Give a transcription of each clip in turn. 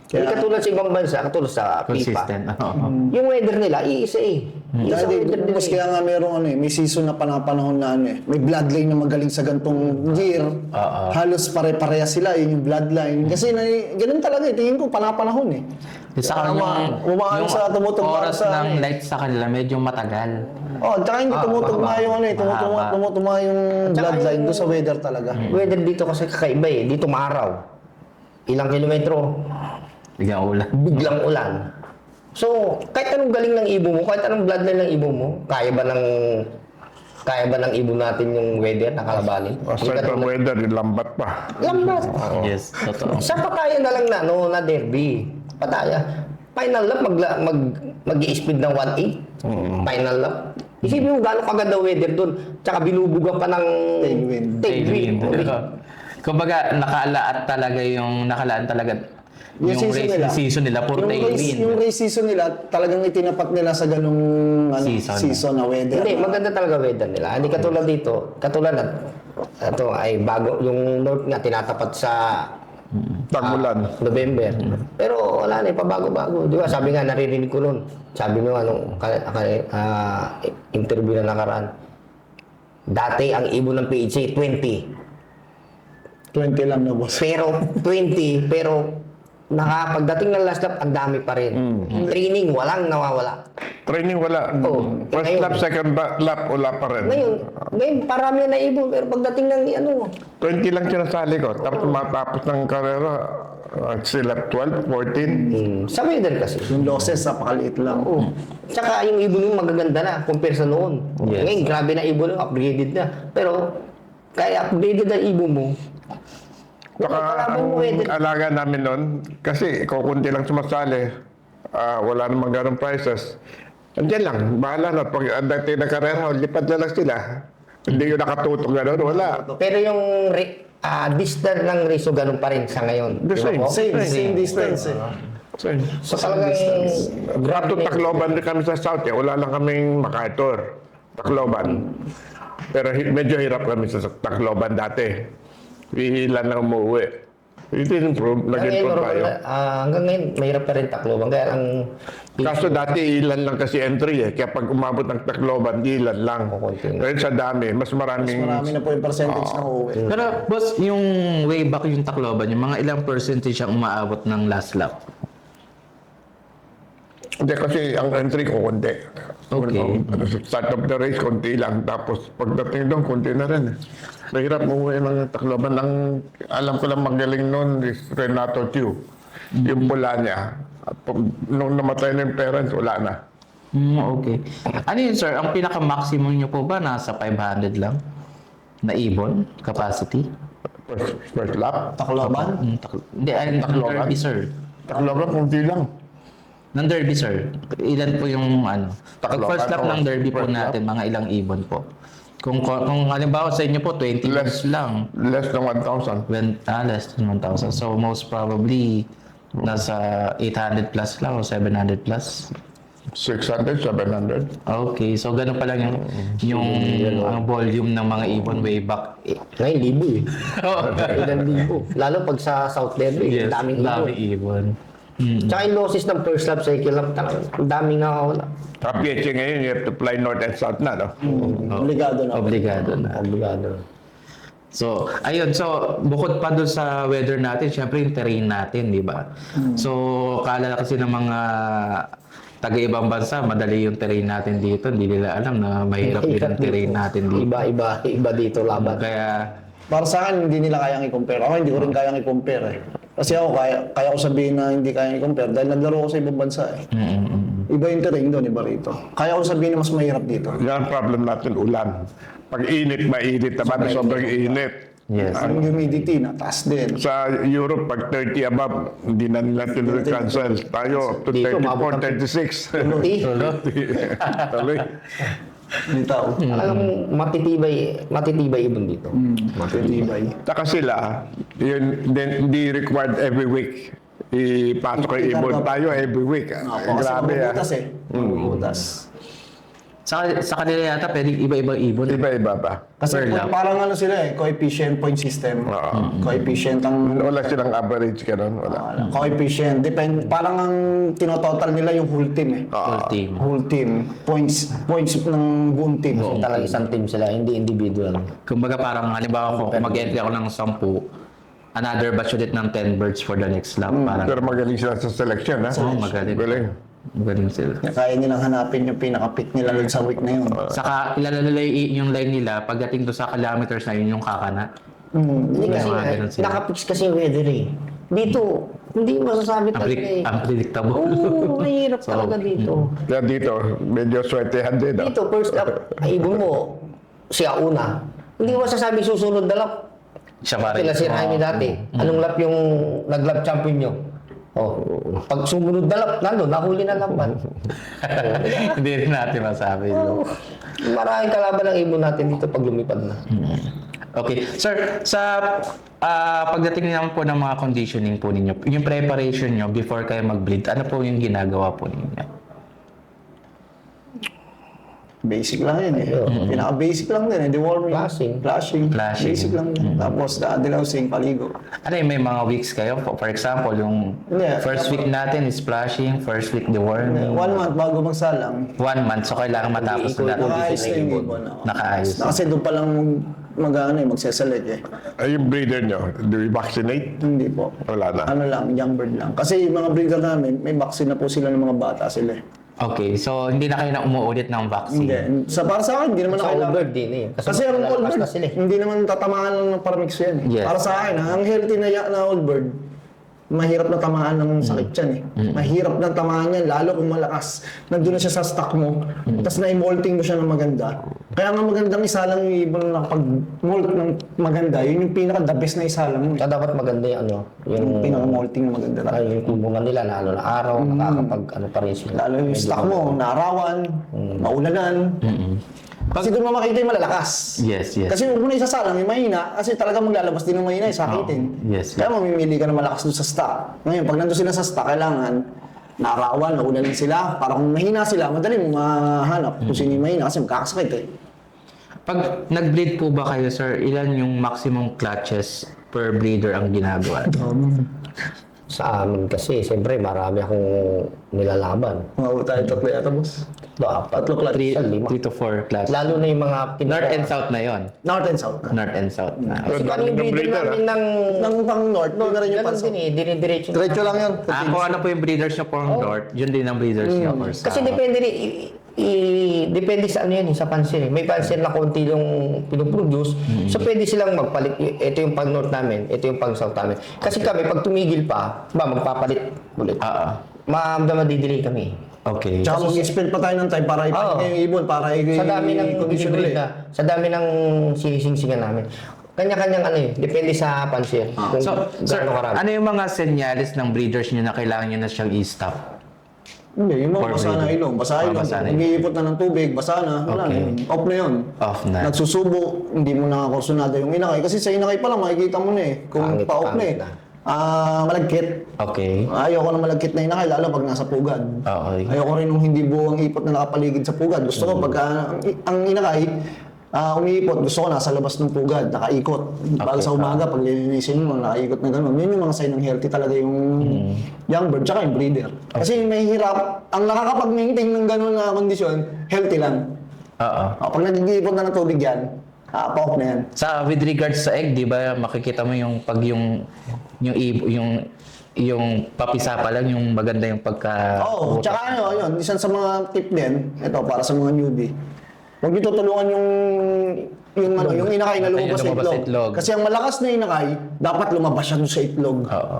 Hindi katulad sa ibang bansa, katulad sa FIFA. Consistent. Yung weather nila, iisa eh. Iisa Dati, weather nila mas kaya nga merong may season na panahon na may bloodline na magaling sa gantong year. Halos pare-pareha sila, yun yung bloodline. Kasi ganun talaga, tingin ko panahon eh. Sa kanya, umaan sa tumutugma oras sa ng light sa kanila medyo matagal. Oh, tsaka hindi tumutugma yung tumutugma yung bloodline doon sa weather talaga. Weather dito kasi kakaiba eh. Dito maaraw. Ilang kilometro, Biglang ulan. biglang ulan. So, kahit anong galing ng ibo mo, kahit anong bloodline ng ibo mo, kaya ba ng ibo natin yung weather na kalabanin? Aside from weather, yung lambat pa. Lambat. Yes, totoo. Sa pataya na lang na derby. Pataya. Final lap, mag-i-speed ng 1.8. Final lap. Isipin mo gano'ng kaganda weather doon. Tsaka binubuga pa ng tailwind. Kumbaga, nakalaan talaga yung season nila for tailwind. Yung race season nila, talagang itinapat nila sa ganung season na weather. Hindi, maganda talaga weather nila. Hindi katulad dito. Katulad na, ito ay bago, yung North nga tinatapat sa Tag-ulan. November. Pero wala na, pabago-bago. Di ba? Sabi nga, naririnig ko noon. Sabi mo, interview na nakaraan. Dati, ang ibon ng PHA, 20. 20 lang na boss. Pero, 20. Pero, pagdating ng last lap, ang dami pa rin. Training, walang nawawala. Training wala. Oo. First Ngayon. lap, second lap, wala pa rin. Ngayon, parami na ibon. Pero pagdating ng 20 lang sinasali ko. Tapos matapos ng karera, sila 12, 14. sa weather kasi. Yung losses, napakaliit lang. Oo. Tsaka yung ibon yung magaganda na compare sa noon. Yes. Ngayon, grabe na ibon yung upgraded na. Pero, kaya upgraded na ibon mo, Saka kalaban ang mo weather. alaga namin nun, kasi kukunti lang sumasali, wala namang ganong prices. Andiyan lang, bahala na. Pag dati na karera, lipad na lang sila. Hindi yung nakatutok gano'n, wala. Pero yung distance ng race, ganun pa rin sa ngayon. The Di ba same. po? Same distance eh. So talagang Grabe Tacloban din kami sa South eh. Wala lang kaming MacArthur. Tacloban. Pero medyo hirap kami sa Tacloban dati. Ilan lang umuwi. It improve. Nag-improve tayo. Hanggang ngayon, mahirap pa rin Tacloban. Kaya ang Kaso dati ilan lang kasi entry eh. Kaya pag umabot ng Tacloban, ilan lang. Ngayon sa dami, mas maraming... Marami na po yung percentage na uuwi. Pero boss, yung way back yung Tacloban, yung mga ilang percentage ang umaabot ng last lap? Hindi kasi ang entry ko konti. Okay. Start of the race, konti lang. Tapos pagdating doon, konti na rin. Mahirap umuwi ng Tacloban. Ang alam ko lang magaling noon is Renato Chiu. Yung pula niya. At nung namatay na yung parents, wala na. Okay. Ano yun sir, ang pinaka-maximum nyo po ba nasa 500 lang? Na ibon capacity? First lap. Tacloban? Hindi, ay, Tacloban? Derby sir. Tacloban, konti lang. Ng Derby sir. Ilan po yung ano? Pag Tacloban, first lap ng Derby po first lap. natin, mga ilang ibon po. Kung halimbawa sa inyo po, 20 Less. lang. Less than 1,000. Less than 1,000. So most probably, nasa 800 plus lang o 700 plus. 600, 700. Okay, so ganun pa lang yung volume ng mga ibon way back. ngayon, libo eh. Ilan libo. Lalo pag sa South Derby, daming libo. daming ibon. Tsaka yung losses ng first lap, second lap, talagang ang daming nakawala. Sa PHA ngayon, you have to fly north and south na, no? Obligado na. Obligado na. Obligado. So, ayun. So, bukod pa doon sa weather natin, syempre yung terrain natin, di ba? So, kala kasi ng mga taga-ibang bansa, madali yung terrain natin dito. Hindi nila alam na mahirap din ang terrain natin dito. Iba dito laban. Kaya, Para sa akin, hindi nila kayang i-compare. Ako, hindi ko rin kayang i-compare eh. Kasi ako, kaya ko sabihin na hindi kayang i-compare dahil naglaro ko sa ibang bansa eh. Iba yung terrain doon, iba rito. Kaya ko sabihin na mas mahirap dito. Yan ang problem natin, ulan. Pag init, mainit naman, sobrang init. yes. Ang humidity, nataas din. Sa Europe, pag 30 above, hindi na nila cancel. Tayo, up to Dito, umabot 34, ng 36. Tuloy. Tuloy. Dito. Talagang matitibay ibon dito. Matitibay. Saka sila, yun, hindi required every week. Ipasok yung ibon tayo every week. Kasi Grabe ah. mabubutas eh. Mabubutas. Sa kanila yata pwedeng iba-ibang ibon. Iba-iba pa. Kasi Per lap. parang ano sila coefficient point system. Coefficient ang Wala silang average ganun. Wala. coefficient. Parang ang tinototal nila yung whole team eh. Full team. Whole team. Points ng buong team. So, talagang isang team sila, hindi individual. Kumbaga parang halimbawa kung mag-entry ako ng 10, another batch ulit ng 10 birds for the next lap. Parang, Pero magaling sila sa selection, ha? magaling. Galing. Magaling sila. Kaya nilang hanapin yung pinaka-pick nila dun sa week na yun. Saka ilalala yung line nila, pagdating doon sa kilometers na yun yung kakana. Hindi kasi mga ganun sila. nakapix kasi yung weather eh. Dito, hindi masasabi talaga eh. Unpredictable. Oo, mahirap talaga dito. Kaya dito, medyo sweatyhan din, ha? Dito, first lap, ay ibon mo, siya una. Hindi mo masasabi susunod na lap. Siya pa rin. Sila si Jaime dati. Anong lap yung nag-lap champion nyo? Oh, pag sumunod na lap, nandun, nahuli na lamban. Hindi rin natin masabi. Maraming kalaban ng ibon natin dito pag lumipad na. Okay. Sir, sa pagdating naman po ng mga conditioning po ninyo, yung preparation nyo before kayo mag-bleed, ano po yung ginagawa po ninyo? Basic lang yun eh. Pinaka-basic lang din eh. Deworming. Flashing. Basic lang din. Tapos dilousing, paligo. Ano yung may mga weeks kayo? For example, yung Hindi. first week natin is splashing, first week deworming. 1 month bago magsalang. 1 month, so kailangan matapos na lahat. Nakaayos na yung ibon. Nakaayos. Kasi doon pa lang magseselect eh. Ay, yung breeder nyo, do we vaccinate? Hindi po. Wala na. Ano lang, young bird lang. Kasi yung mga breeder namin, may vaccine na po sila ng mga bata sila eh. Okay, so hindi na kayo na umuulit ng vaccine. Hindi. Para sa akin, hindi naman Sa ako old bird din eh. Kasi ang old malalakas bird, na sila eh. hindi naman tatamaan lang ng paramix yan. Eh. Yes. Para sa akin, ang healthy na old bird, mahirap na tamaan ng sakit yan eh. Mahirap na tamaan yan, lalo kung malakas. Nandun na siya sa stock mo, tapos na-molting mo siya ng maganda. Kaya nga magandang isalang yung ibon na pag-molt ng maganda, yun yung pinaka-the best na isalang mo. Kaya dapat maganda yung ano, Yung pinaka-molting na maganda. ay, yung tubungan nila, lalo na araw, nakakapag ano pa rin sila. Lalo yung stock mo, naarawan, maulanan. Kasi doon mo makikita yung malalakas. Yes, yes. Kasi huwag mo na isasalang yung mahina, kasi talagang maglalabas din ng mahina, sakitin. Yes, Kaya mamimili ka ng malakas doon sa stock. Ngayon, pag nandun sila sa stock, kailangan naarawan, naulanan sila. Para kung mahina sila, madali mo mahanap kung sino yung mahina kasi magkakasakit eh. Pag nag-bleed po ba kayo, sir, ilan yung maximum clutches per breeder ang ginagawa? Sa amin kasi, siyempre, marami akong nilalaban. Mga tayo tatlo yata, boss. Tatlo clutch, 3 to 4 clutches. Lalo na yung mga North and South na yon. North and South. North and South na. Kasi Ang kami dami ng breeder breeder, namin ng... Nang pang North, doon na rin yung Ganun pansa. din eh, dire-diretso. Diretso lang yun. Kung ano po yung breeders nyo for North, yun din ang breeders nyo for South. Kasi depende rin, depende sa ano yan, sa pansin eh. May pansin na konti yung pinuproduce, so pwede silang magpalit. Ito yung pang north namin, ito yung pang south namin. Kasi kami, pag tumigil pa, magpapalit ulit. Madidelay kami. Okay. Tsaka mag-spend pa tayo ng time para ipakita yung ibon, para Sa dami ng i-condition hybrid ulit. na, sa dami ng sinisingsingan namin. Kanya-kanyang ano eh, depende sa pansin. Kung So, sir, gaano karami. ano yung mga senyales ng breeders nyo na kailangan nyo na siyang i-stop? Hindi, yung mga For basa na breeding. ilong. Basa ilong. Basa na ilong. Umiipot na ng tubig, basa na. Wala Okay. na yun. Off na yun. Off na. Nagsusubo, hindi mo nakakursunada yung inakay. Kasi sa inakay pa lang, makikita mo na eh. Kung Pangit, pa-off na eh. pangit na. Malagkit. Okay. Ayoko ng malagkit na inakay, lalo pag nasa pugad. Okay. Ayoko rin nung hindi buwang ipot na nakapaligid sa pugad. Gusto ko pagka ang inakay, umiipot, gusto ko nasa labas ng pugad, nakaikot. Bago sa umaga, pag lilinisin mo, nakaikot na gano'n. Yun yung mga sign ng healthy talaga yung young bird, tsaka yung breeder. Kasi may hirap, ang nakakapag-maintain ng gano'n na kondisyon, healthy lang. Oo. Pag nag-iipot na ng tubig yan, pa-off na yan. Sa with regards sa egg, 'di ba, makikita mo yung pag yung papisa pa lang yung maganda yung pagka Oo, tsaka ano, yun, isang sa mga tip din, ito para sa mga newbie. Huwag niyo tutulungan yung inakay na lumabas sa lumabas sa itlog. itlog. Kasi ang malakas na inakay, dapat lumabas siya doon sa itlog. Oo.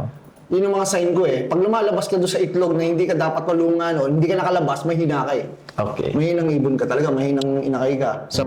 Yun yung mga sign ko eh. Pag lumalabas ka doon sa itlog na hindi ka dapat tulungan o hindi ka nakalabas, may hinakay. Okay. Mahinang ibon ka talaga, mahinang inakay ka. So